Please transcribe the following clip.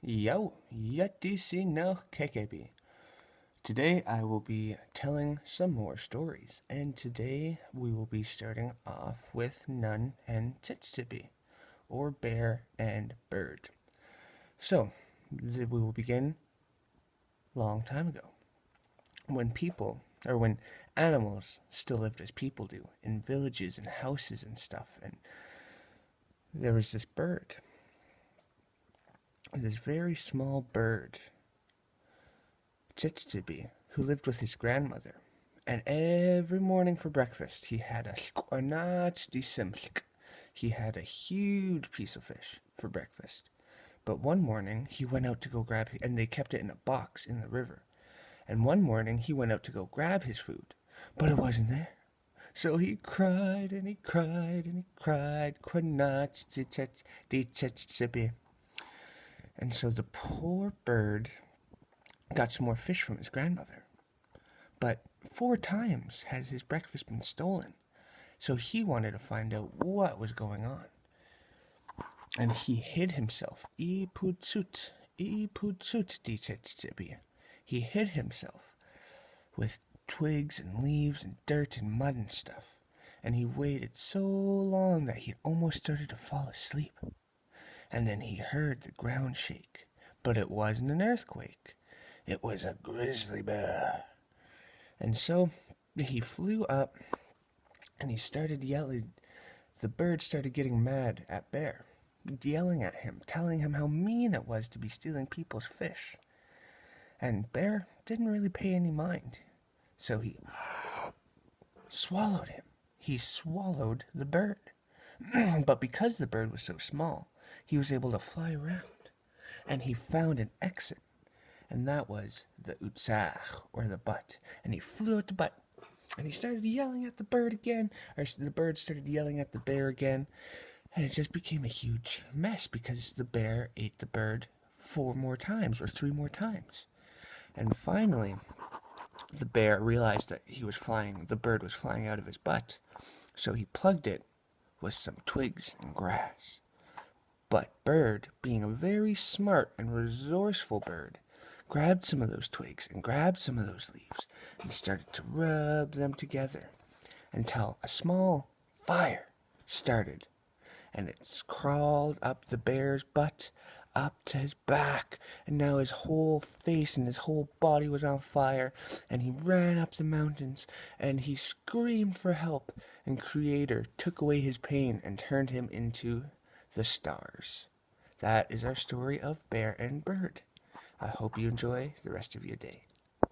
Yo, yatisi no kekebi. Today I will be telling some more stories, and today we will be starting off with Nun and Tzitzibee, or Bear and Bird. So, we will begin long time ago, when people, or when animals still lived as people do, in villages and houses and stuff, and there was this very small bird, Tzitzibee, who lived with his grandmother. And every morning for breakfast, he had a skwanatstisimsk. He had a huge piece of fish for breakfast. But one morning, he went out to go grab it, and they kept it in a box in the river. And one morning, he went out to go grab his food, but it wasn't there. So he cried and he cried and he cried, Quanatstitsitsippi. And so the poor bird got some more fish from his grandmother. But 4 times has his breakfast been stolen, so he wanted to find out what was going on. And he hid himself. Iputsut, ditsitsibie. He hid himself with twigs and leaves and dirt and mud and stuff. And he waited so long that he almost started to fall asleep. And then he heard the ground shake. But it wasn't an earthquake. It was a grizzly bear. And so he flew up and he started yelling. The bird started getting mad at Bear, yelling at him, telling him how mean it was to be stealing people's fish. And Bear didn't really pay any mind. So he swallowed him. He swallowed the bird. But because the bird was so small, he was able to fly around. And he found an exit, and that was the utsach, or the butt. And he flew at the butt, and he started yelling at the bird again, or the bird started yelling at the bear again, and it just became a huge mess because the bear ate the bird 4 more times, or 3 more times. And finally, the bear realized that the bird was flying out of his butt, so he plugged it with some twigs and grass. But Bird, being a very smart and resourceful bird, grabbed some of those twigs and grabbed some of those leaves and started to rub them together until a small fire started, and it crawled up the bear's butt, up to his back, and now his whole face and his whole body was on fire, and he ran up the mountains, and he screamed for help, and Creator took away his pain and turned him into the stars. That is our story of Bear and Bird. I hope you enjoy the rest of your day.